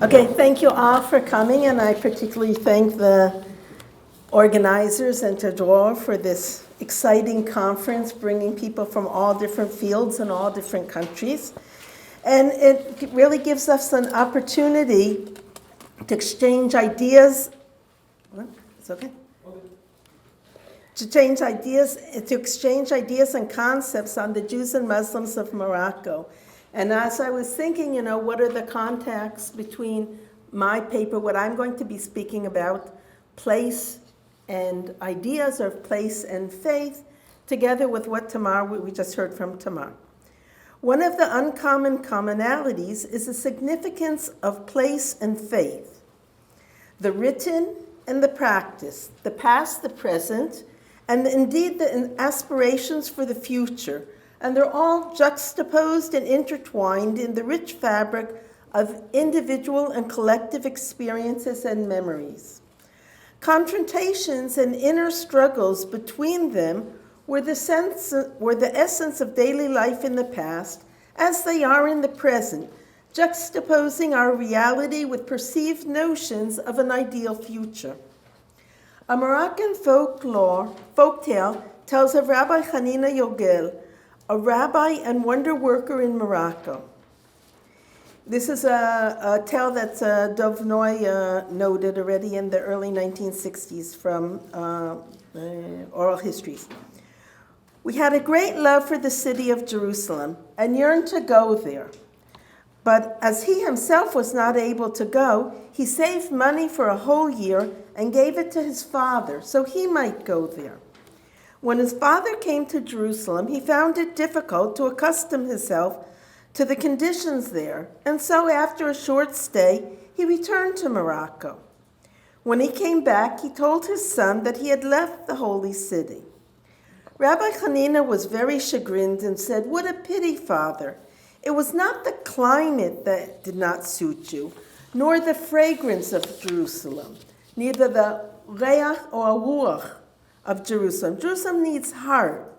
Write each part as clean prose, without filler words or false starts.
Okay, thank you all for coming, and I particularly thank the organizers and Tador for this exciting conference, bringing people from all different fields and all different countries. And it really gives us an opportunity to exchange ideas. What? It's okay? To exchange ideas and concepts on the Jews and Muslims of Morocco. And as I was thinking, what are the contacts between my paper, what I'm going to be speaking about, place and ideas, or place and faith, together with what we just heard from Tamar. One of the uncommon commonalities is the significance of place and faith. The written and the practice, the past, the present, and indeed the aspirations for the future. And they're all juxtaposed and intertwined in the rich fabric of individual and collective experiences and memories. Confrontations and inner struggles between them were the essence of daily life in the past, as they are in the present, juxtaposing our reality with perceived notions of an ideal future. A Moroccan folktale tells of Rabbi Hanina Yogel, a rabbi and wonder worker in Morocco. This is a tale that Dov Noy noted already in the early 1960s from oral histories. We had a great love for the city of Jerusalem and yearned to go there. But as he himself was not able to go, he saved money for a whole year and gave it to his father so he might go there. When his father came to Jerusalem, he found it difficult to accustom himself to the conditions there, and so after a short stay, he returned to Morocco. When he came back, he told his son that he had left the holy city. Rabbi Hanina was very chagrined and said, "What a pity, father. It was not the climate that did not suit you, nor the fragrance of Jerusalem, neither the reach or ruach of Jerusalem. Jerusalem needs heart.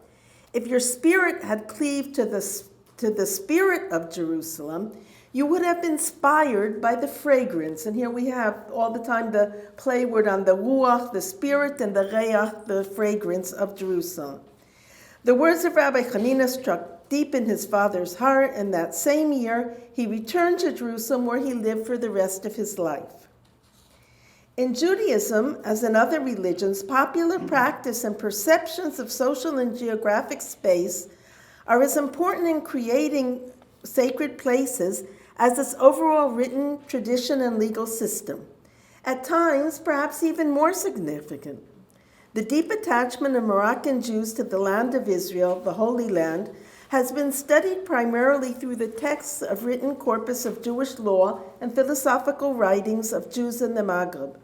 If your spirit had cleaved to the spirit of Jerusalem, you would have been inspired by the fragrance." And here we have all the time the play word on the ruach, the spirit, and the reach, the fragrance of Jerusalem. The words of Rabbi Hanina struck deep in his father's heart, and that same year he returned to Jerusalem, where he lived for the rest of his life. In Judaism, as in other religions, popular practice and perceptions of social and geographic space are as important in creating sacred places as its overall written tradition and legal system. At times, perhaps even more significant. The deep attachment of Moroccan Jews to the land of Israel, the Holy Land, has been studied primarily through the texts of written corpus of Jewish law and philosophical writings of Jews in the Maghreb.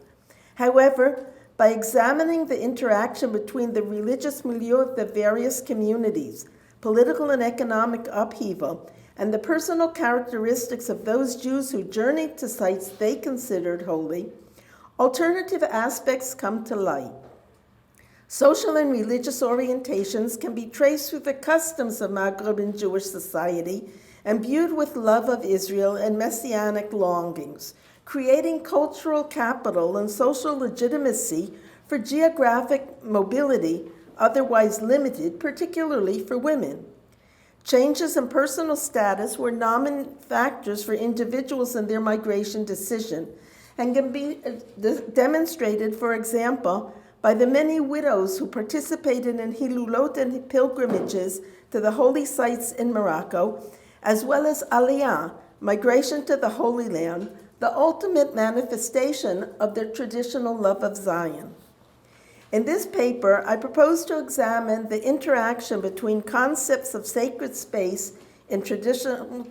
However, by examining the interaction between the religious milieu of the various communities, political and economic upheaval, and the personal characteristics of those Jews who journeyed to sites they considered holy, alternative aspects come to light. Social and religious orientations can be traced through the customs of Maghreban Jewish society, imbued with love of Israel and messianic longings, creating cultural capital and social legitimacy for geographic mobility, otherwise limited, particularly for women. Changes in personal status were dominant factors for individuals in their migration decision and can be demonstrated, for example, by the many widows who participated in hilulot and pilgrimages to the holy sites in Morocco, as well as aliyah, migration to the Holy Land, the ultimate manifestation of their traditional love of Zion. In this paper, I propose to examine the interaction between concepts of sacred space in traditional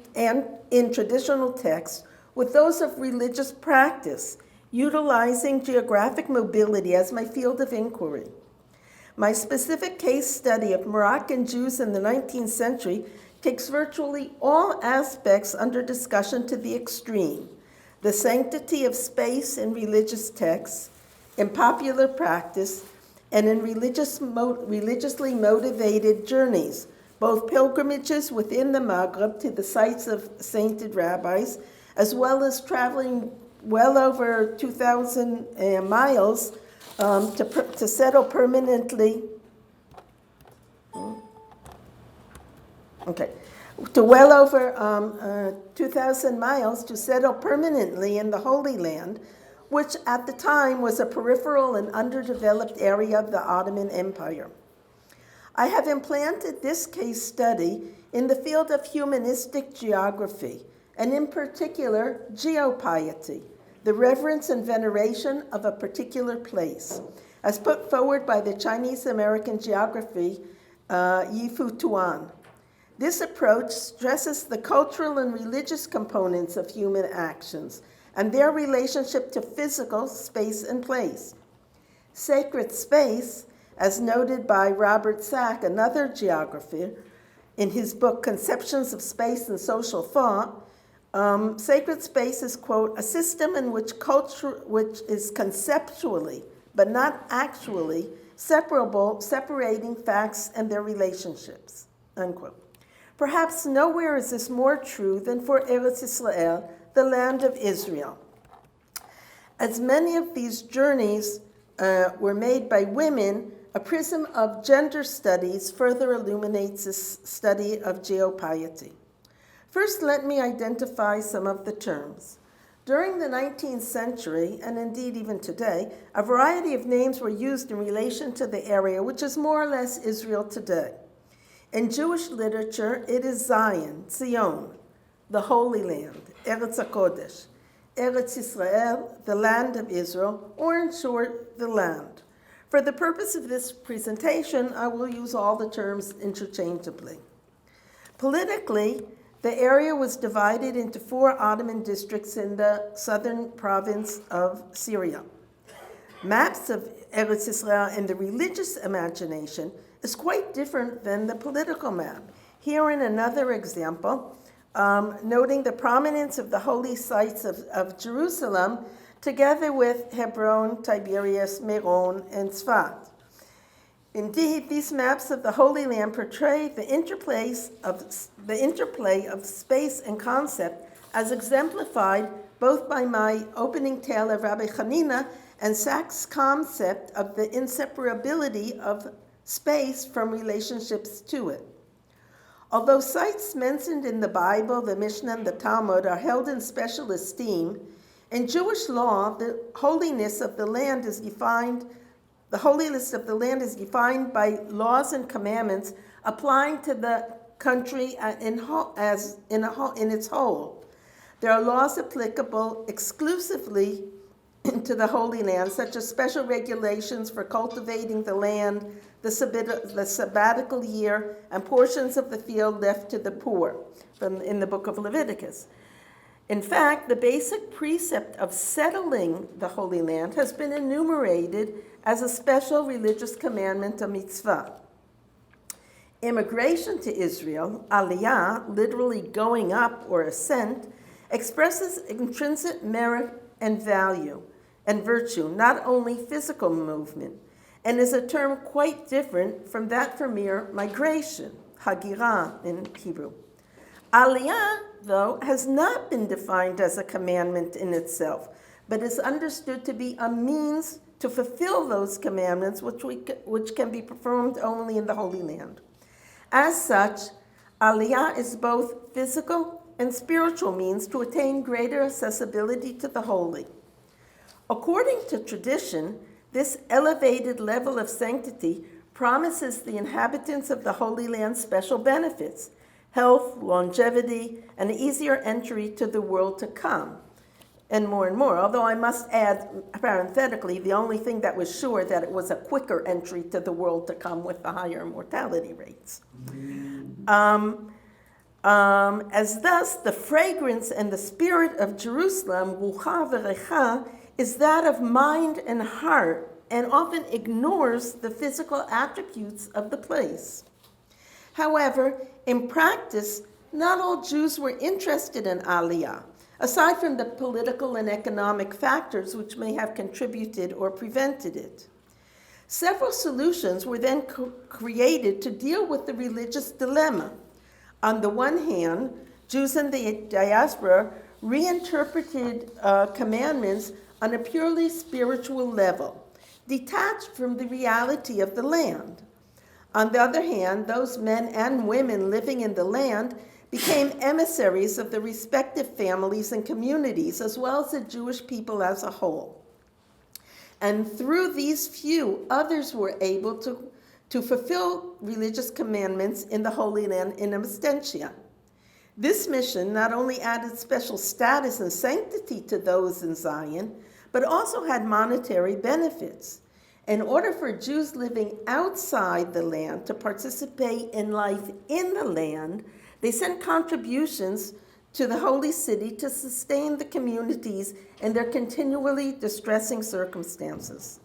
texts with those of religious practice, utilizing geographic mobility as my field of inquiry. My specific case study of Moroccan Jews in the 19th century takes virtually all aspects under discussion to the extreme: the sanctity of space in religious texts, in popular practice, and in religiously motivated journeys, both pilgrimages within the Maghreb to the sites of sainted rabbis, as well as traveling well over 2,000 miles to settle permanently. To well over 2,000 miles to settle permanently in the Holy Land, which at the time was a peripheral and underdeveloped area of the Ottoman Empire. I have implanted this case study in the field of humanistic geography, and in particular, geopiety, the reverence and veneration of a particular place, as put forward by the Chinese-American geography Yifu Tuan. This approach stresses the cultural and religious components of human actions and their relationship to physical space and place. Sacred space, as noted by Robert Sack, another geographer, in his book Conceptions of Space and Social Thought, sacred space is, quote, a system in which culture, which is conceptually, but not actually, separating facts and their relationships, unquote. Perhaps nowhere is this more true than for Eretz Israel, the land of Israel. As many of these journeys were made by women, a prism of gender studies further illuminates this study of geopiety. First, let me identify some of the terms. During the 19th century, and indeed even today, a variety of names were used in relation to the area, which is more or less Israel today. In Jewish literature, it is Zion, Zion, the Holy Land, Eretz HaKodesh, Eretz Israel, the land of Israel, or in short, the land. For the purpose of this presentation, I will use all the terms interchangeably. Politically, the area was divided into 4 Ottoman districts in the southern province of Syria. Maps of Eretz Israel in the religious imagination is quite different than the political map. Here in another example, noting the prominence of the holy sites of Jerusalem, together with Hebron, Tiberias, Meron, and Tzfat. Indeed, these maps of the Holy Land portray the interplay of space and concept as exemplified both by my opening tale of Rabbi Hanina and Sachs' concept of the inseparability of space from relationships to it. Although sites mentioned in the Bible, the Mishnah, and the Talmud are held in special esteem, in Jewish law, the holiness of the land is defined by laws and commandments applying to the country in its whole. There are laws applicable exclusively to the Holy Land, such as special regulations for cultivating the land, the sabbatical year, and portions of the field left to the poor, in the book of Leviticus. In fact, the basic precept of settling the Holy Land has been enumerated as a special religious commandment, a mitzvah. Immigration to Israel, aliyah, literally going up or ascent, expresses intrinsic merit and value and virtue, not only physical movement, and is a term quite different from that for mere migration, hagirah in Hebrew. Aliyah, though, has not been defined as a commandment in itself, but is understood to be a means to fulfill those commandments which can be performed only in the Holy Land. As such, aliyah is both physical and spiritual means to attain greater accessibility to the holy. According to tradition, this elevated level of sanctity promises the inhabitants of the Holy Land special benefits, health, longevity, and easier entry to the world to come, and more and more. Although I must add, parenthetically, the only thing that was sure that it was a quicker entry to the world to come with the higher mortality rates. As thus, the fragrance and the spirit of Jerusalem, rucha v'recha, is that of mind and heart, and often ignores the physical attributes of the place. However, in practice, not all Jews were interested in aliyah, aside from the political and economic factors which may have contributed or prevented it. Several solutions were then created to deal with the religious dilemma. On the one hand, Jews in the diaspora reinterpreted commandments on a purely spiritual level, detached from the reality of the land. On the other hand, those men and women living in the land became emissaries of the respective families and communities, as well as the Jewish people as a whole. And through these few, others were able to fulfill religious commandments in the Holy Land in absentia. This mission not only added special status and sanctity to those in Zion, but also had monetary benefits. In order for Jews living outside the land to participate in life in the land, they sent contributions to the holy city to sustain the communities in their continually distressing circumstances.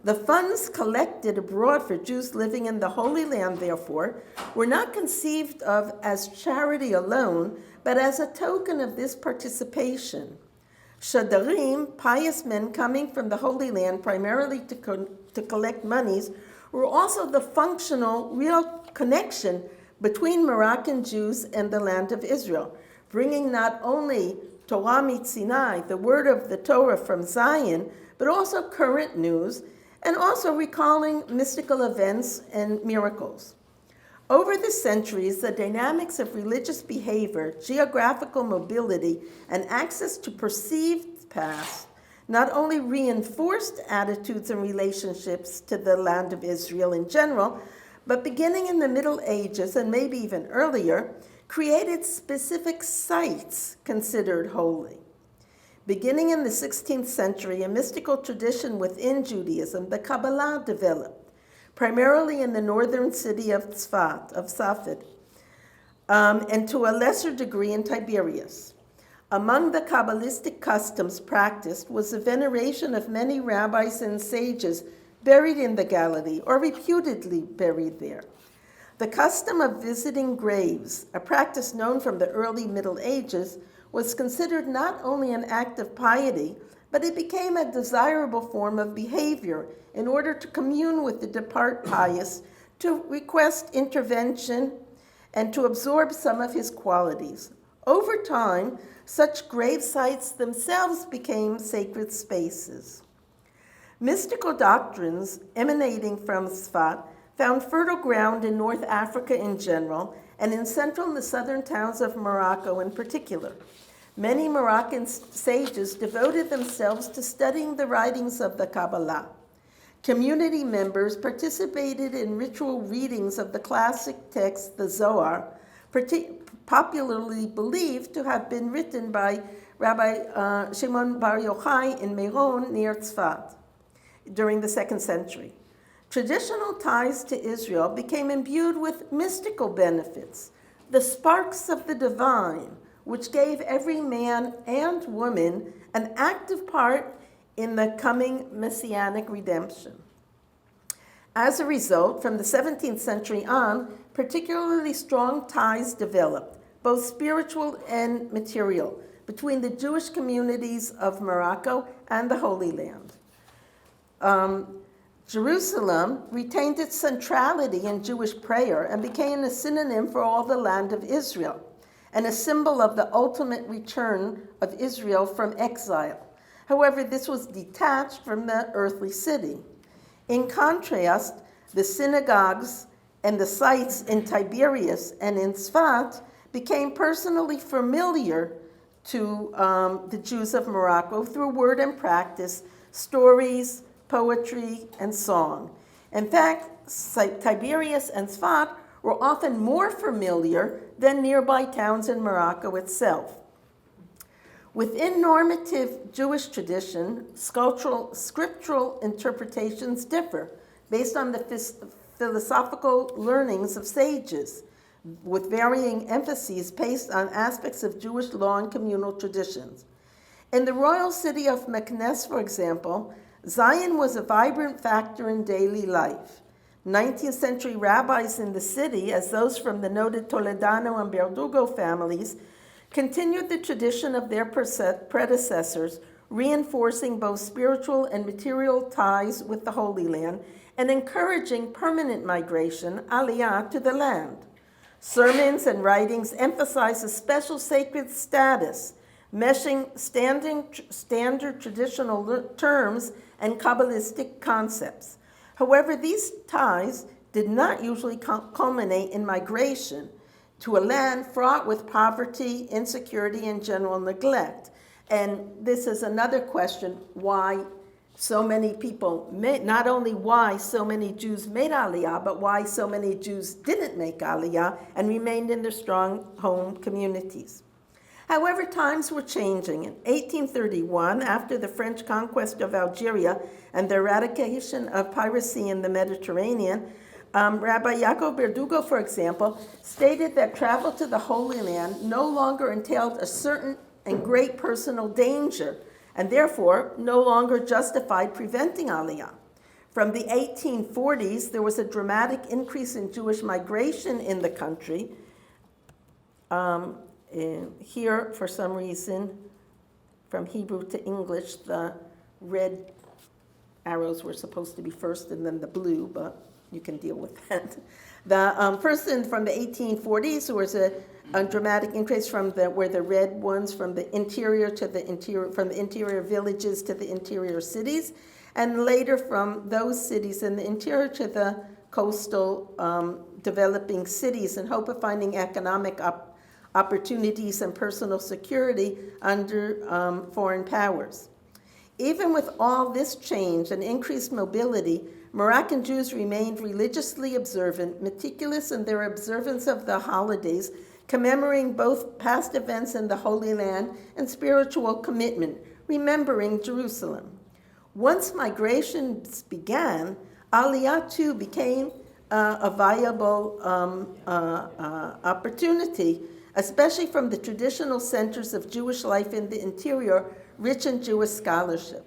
The funds collected abroad for Jews living in the Holy Land, therefore, were not conceived of as charity alone, but as a token of this participation. Shadarim, pious men coming from the Holy Land primarily to collect monies, were also the functional, real connection between Moroccan Jews and the land of Israel, bringing not only Torah Mitzinai, the word of the Torah from Zion, but also current news, and also recalling mystical events and miracles. Over the centuries, the dynamics of religious behavior, geographical mobility, and access to perceived past not only reinforced attitudes and relationships to the land of Israel in general, but beginning in the Middle Ages and maybe even earlier, created specific sites considered holy. Beginning in the 16th century, a mystical tradition within Judaism, the Kabbalah, developed, primarily in the northern city of Safed, and to a lesser degree in Tiberias. Among the Kabbalistic customs practiced was the veneration of many rabbis and sages buried in the Galilee, or reputedly buried there. The custom of visiting graves, a practice known from the early Middle Ages, was considered not only an act of piety, but it became a desirable form of behavior in order to commune with the departed pious, to request intervention, and to absorb some of his qualities. Over time, such grave sites themselves became sacred spaces. Mystical doctrines emanating from Sfat found fertile ground in North Africa in general, and in central and the southern towns of Morocco in particular. Many Moroccan sages devoted themselves to studying the writings of the Kabbalah. Community members participated in ritual readings of the classic text, the Zohar, popularly believed to have been written by Rabbi Shimon Bar Yochai in Meron near Tzfat during the 2nd century. Traditional ties to Israel became imbued with mystical benefits, the sparks of the divine, which gave every man and woman an active part in the coming messianic redemption. As a result, from the 17th century on, particularly strong ties developed, both spiritual and material, between the Jewish communities of Morocco and the Holy Land. Jerusalem retained its centrality in Jewish prayer and became a synonym for all the land of Israel, and a symbol of the ultimate return of Israel from exile. However, this was detached from the earthly city. In contrast, the synagogues and the sites in Tiberias and in Tzfat became personally familiar to the Jews of Morocco through word and practice, stories, poetry, and song. In fact, Tiberias and Tzfat were often more familiar than nearby towns in Morocco itself. Within normative Jewish tradition, scriptural interpretations differ based on the philosophical learnings of sages, with varying emphases based on aspects of Jewish law and communal traditions. In the royal city of Meknes, for example, Zion was a vibrant factor in daily life. 19th century rabbis in the city, as those from the noted Toledano and Verdugo families, continued the tradition of their predecessors, reinforcing both spiritual and material ties with the Holy Land and encouraging permanent migration, aliyah, to the land. Sermons and writings emphasize a special sacred status meshing standard traditional terms and Kabbalistic concepts. However, these ties did not usually culminate in migration to a land fraught with poverty, insecurity, and general neglect. And this is another question, why so many people not only why so many Jews made aliyah, but why so many Jews didn't make aliyah and remained in their strong home communities. However, times were changing. In 1831, after the French conquest of Algeria and the eradication of piracy in the Mediterranean, Rabbi Yaakov Berdugo, for example, stated that travel to the Holy Land no longer entailed a certain and great personal danger, and therefore no longer justified preventing aliyah. From the 1840s, there was a dramatic increase in Jewish migration in the country. Here, for some reason, from Hebrew to English, the red arrows were supposed to be first and then the blue, but you can deal with that. The person from the 1840s, there was a dramatic increase from where the red ones from the interior to the interior, from the interior villages to the interior cities, and later from those cities in the interior to the coastal developing cities in hope of finding economic opportunities and personal security under foreign powers. Even with all this change and increased mobility, Moroccan Jews remained religiously observant, meticulous in their observance of the holidays, commemorating both past events in the Holy Land and spiritual commitment, remembering Jerusalem. Once migrations began, aliyah too became a viable opportunity, especially from the traditional centers of Jewish life in the interior, rich in Jewish scholarship.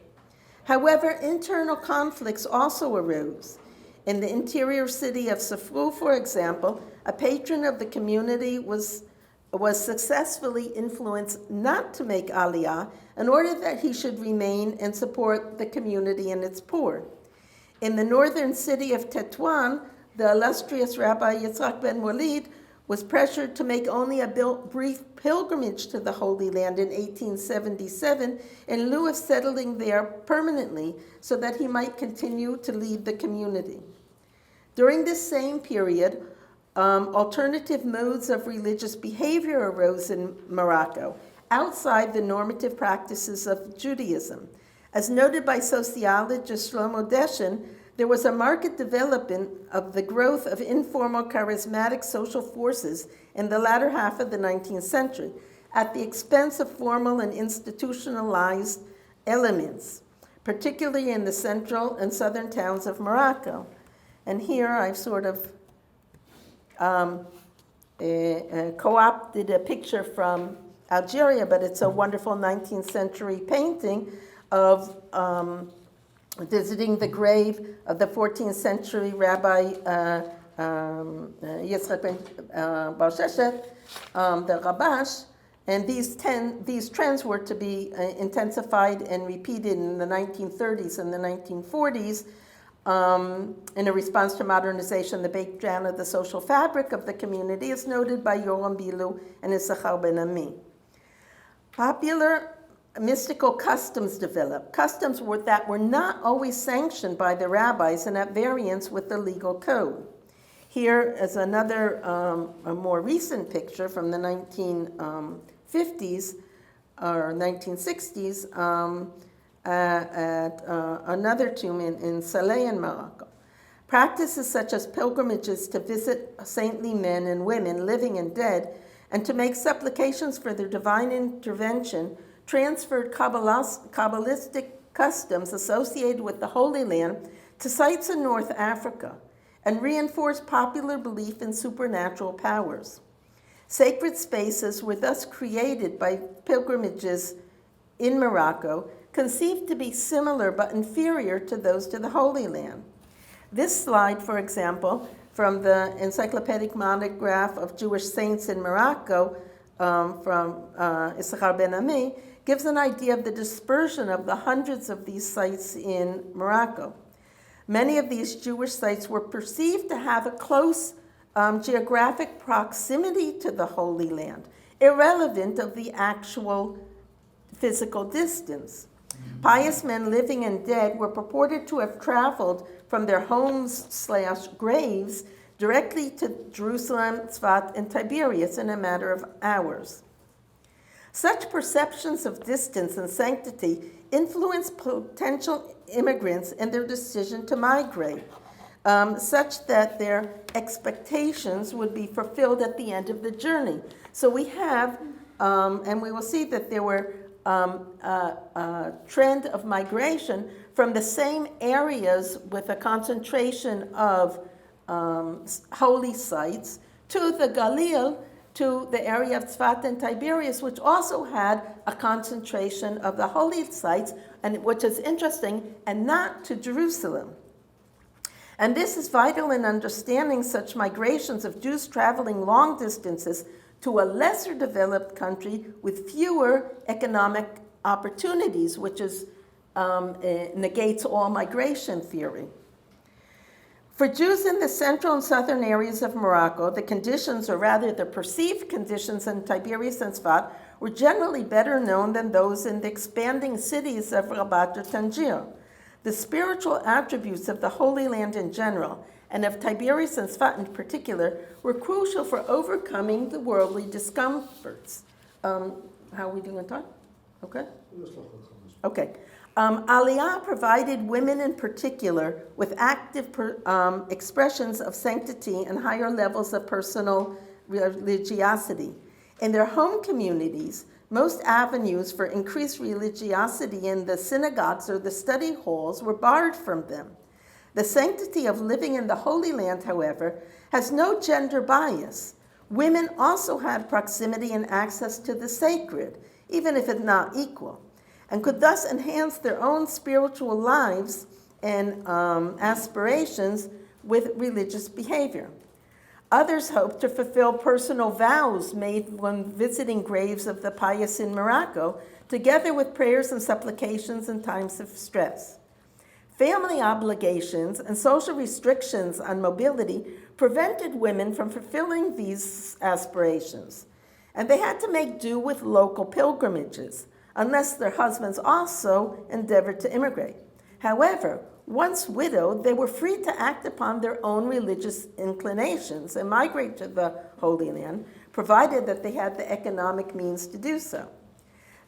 However, internal conflicts also arose. In the interior city of Safrou, for example, a patron of the community was successfully influenced not to make aliyah in order that he should remain and support the community and its poor. In the northern city of Tetuan, the illustrious Rabbi Yitzhak ben Walid was pressured to make only a brief pilgrimage to the Holy Land in 1877 in lieu of settling there permanently so that he might continue to lead the community. During this same period, alternative modes of religious behavior arose in Morocco, outside the normative practices of Judaism. As noted by sociologist Shlomo Deshen, there was a marked development of the growth of informal charismatic social forces in the latter half of the 19th century, at the expense of formal and institutionalized elements, particularly in the central and southern towns of Morocco. And here I've sort of co-opted a picture from Algeria, but it's a wonderful 19th century painting of visiting the grave of the 14th century Rabbi Yitzhak ben Ya'akov, the Rabash, and these trends were to be intensified and repeated in the 1930s and the 1940s in a response to modernization, the breakdown of the social fabric of the community, as noted by Yoram Bilu and Issachar Ben Ami. Popular mystical customs developed, customs that were not always sanctioned by the rabbis and at variance with the legal code. Here is another, a more recent picture from the 1950s or 1960s at another tomb in Saleh in Morocco. Practices such as pilgrimages to visit saintly men and women, living and dead, and to make supplications for their divine intervention transferred Kabbalistic customs associated with the Holy Land to sites in North Africa and reinforced popular belief in supernatural powers. Sacred spaces were thus created by pilgrimages in Morocco, conceived to be similar but inferior to those to the Holy Land. This slide, for example, from the Encyclopedic Monograph of Jewish Saints in Morocco from Issachar Ben Ami, gives an idea of the dispersion of the hundreds of these sites in Morocco. Many of these Jewish sites were perceived to have a close geographic proximity to the Holy Land, irrelevant of the actual physical distance. Pious men, living and dead, were purported to have traveled from their homes/graves directly to Jerusalem, Tzfat, and Tiberias in a matter of hours. Such perceptions of distance and sanctity influenced potential immigrants in their decision to migrate, such that their expectations would be fulfilled at the end of the journey. So we have, and we will see that there were a trend of migration from the same areas with a concentration of holy sites to the Galil, to the area of Tzfat and Tiberias, which also had a concentration of the holy sites, and which is interesting, and not to Jerusalem. And this is vital in understanding such migrations of Jews traveling long distances to a lesser developed country with fewer economic opportunities, which is negates all migration theory. For Jews in the central and southern areas of Morocco, the conditions, or rather the perceived conditions in Tiberias and Tzfat, were generally better known than those in the expanding cities of Rabat or Tangier. The spiritual attributes of the Holy Land in general, and of Tiberias and Tzfat in particular, were crucial for overcoming the worldly discomforts. How are we doing on time? Okay? Okay. Aliyah provided women in particular with active expressions of sanctity and higher levels of personal religiosity. In their home communities, most avenues for increased religiosity in the synagogues or the study halls were barred from them. The sanctity of living in the Holy Land, however, has no gender bias. Women also had proximity and access to the sacred, even if it's not equal, and could thus enhance their own spiritual lives and aspirations with religious behavior. Others hoped to fulfill personal vows made when visiting graves of the pious in Morocco, together with prayers and supplications in times of stress. Family obligations and social restrictions on mobility prevented women from fulfilling these aspirations, and they had to make do with local pilgrimages, unless their husbands also endeavored to immigrate. However, once widowed, they were free to act upon their own religious inclinations and migrate to the Holy Land, provided that they had the economic means to do so.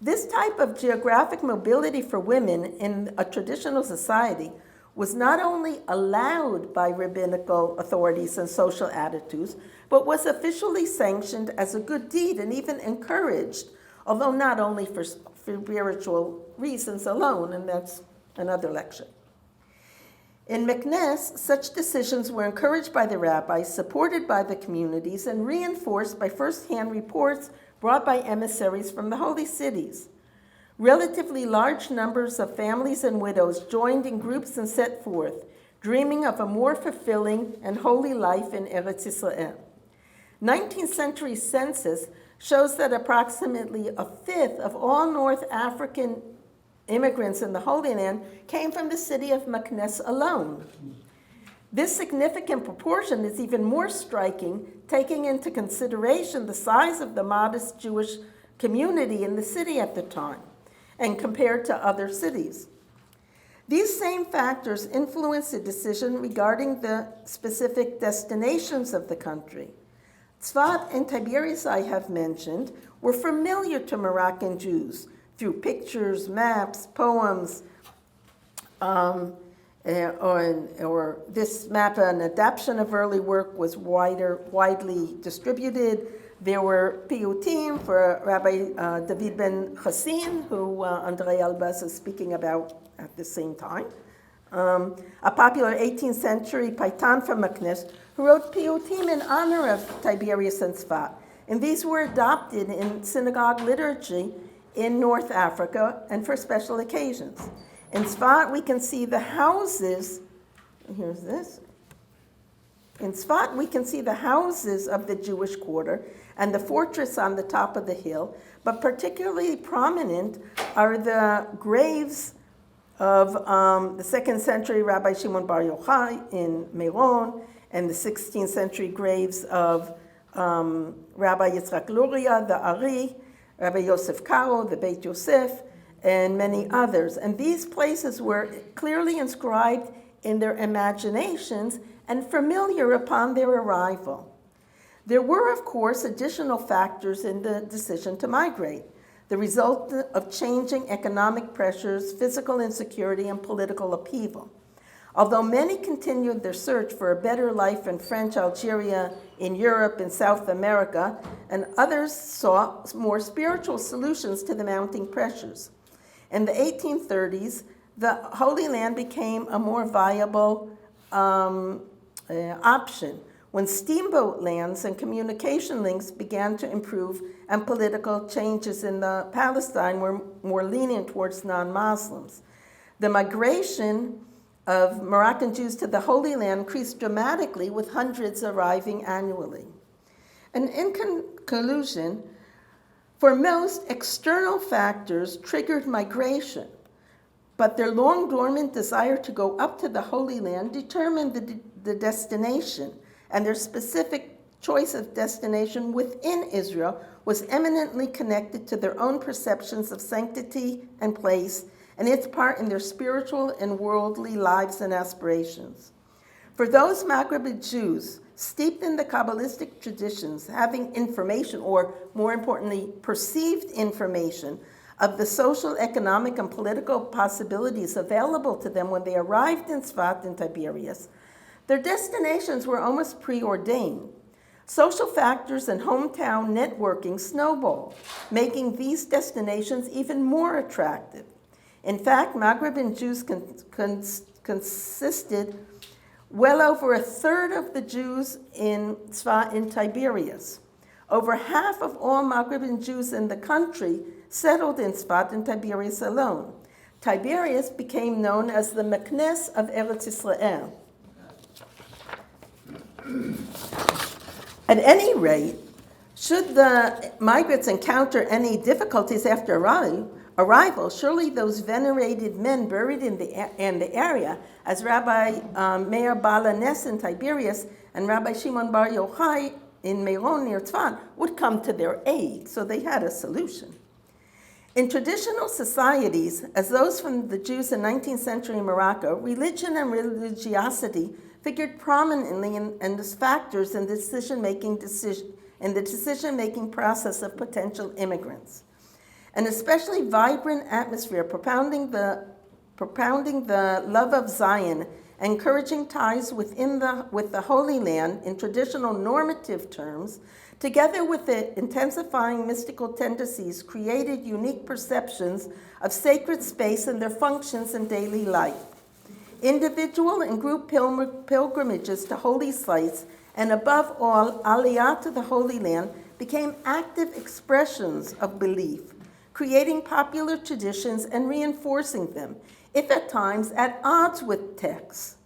This type of geographic mobility for women in a traditional society was not only allowed by rabbinical authorities and social attitudes, but was officially sanctioned as a good deed and even encouraged, although not only for spiritual reasons alone, and that's another lecture. In Meknes, such decisions were encouraged by the rabbis, supported by the communities, and reinforced by first-hand reports brought by emissaries from the holy cities. Relatively large numbers of families and widows joined in groups and set forth, dreaming of a more fulfilling and holy life in Eretz Yisrael. 19th century census shows that approximately a fifth of all North African immigrants in the Holy Land came from the city of Meknes alone. This significant proportion is even more striking, taking into consideration the size of the modest Jewish community in the city at the time, and compared to other cities. These same factors influence the decision regarding the specific destinations of the country. Tzfat and Tiberias, I have mentioned, were familiar to Moroccan Jews through pictures, maps, poems, or this map, an adaptation of early work, was widely distributed. There were piyutim for Rabbi David ben Chassin, who Andrei Albas is speaking about at the same time. A popular 18th century paitan from Meknes, who wrote piyutim in honor of Tiberias and Tzfat. And these were adopted in synagogue liturgy in North Africa and for special occasions. In Tzfat, we can see the houses, here's this. In Tzfat, we can see the houses of the Jewish quarter and the fortress on the top of the hill, but particularly prominent are the graves of the 2nd century Rabbi Shimon Bar Yochai in Meron, and the 16th century graves of Rabbi Yitzchak Luria, the Ari, Rabbi Yosef Karo, the Beit Yosef, and many others. And these places were clearly inscribed in their imaginations and familiar upon their arrival. There were, of course, additional factors in the decision to migrate, the result of changing economic pressures, physical insecurity, and political upheaval. Although many continued their search for a better life in French Algeria, in Europe, in South America, and others sought more spiritual solutions to the mounting pressures. In the 1830s, the Holy Land became a more viable option when steamboat lands and communication links began to improve and political changes in the Palestine were more lenient towards non-Muslims. The migration of Moroccan Jews to the Holy Land increased dramatically, with hundreds arriving annually. And in conclusion, for most, external factors triggered migration, but their long dormant desire to go up to the Holy Land determined the destination, and their specific choice of destination within Israel was eminently connected to their own perceptions of sanctity and place, and its part in their spiritual and worldly lives and aspirations. For those Maghreb Jews steeped in the Kabbalistic traditions, having information, or more importantly, perceived information, of the social, economic, and political possibilities available to them when they arrived in Tzfat and Tiberias, their destinations were almost preordained. Social factors and hometown networking snowballed, making these destinations even more attractive. In fact, Maghreb Jews consisted well over a third of the Jews in Tzfat and Tiberias. Over half of all Maghreb Jews in the country settled in Tzfat and Tiberias alone. Tiberias became known as the Meknes of Eretz Yisrael. At any rate, should the migrants encounter any difficulties after arrival, surely those venerated men buried in the area, as Rabbi Meir Balanes in Tiberias and Rabbi Shimon Bar Yochai in Meron near Tzfat, would come to their aid, so they had a solution. In traditional societies, as those from the Jews in 19th century Morocco, religion and religiosity figured prominently as factors in the decision-making process of potential immigrants. An especially vibrant atmosphere propounding the love of Zion, encouraging ties with the Holy Land in traditional normative terms, together with the intensifying mystical tendencies, created unique perceptions of sacred space and their functions in daily life. Individual and group pilgrimages to holy sites, and above all, aliyah to the Holy Land, became active expressions of belief, creating popular traditions and reinforcing them, if at times at odds with texts.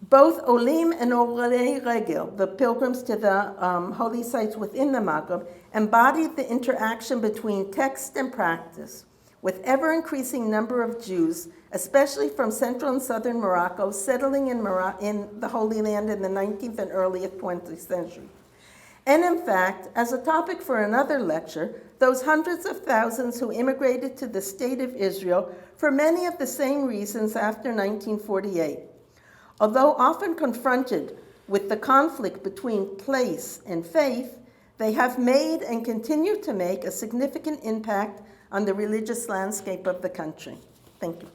Both Olim and Orei Regel, the pilgrims to the holy sites within the Maghreb, embodied the interaction between text and practice, with ever-increasing number of Jews, especially from central and southern Morocco, settling in the Holy Land in the 19th and early 20th century. And in fact, as a topic for another lecture, those hundreds of thousands who immigrated to the state of Israel for many of the same reasons after 1948. Although often confronted with the conflict between place and faith, they have made and continue to make a significant impact on the religious landscape of the country. Thank you.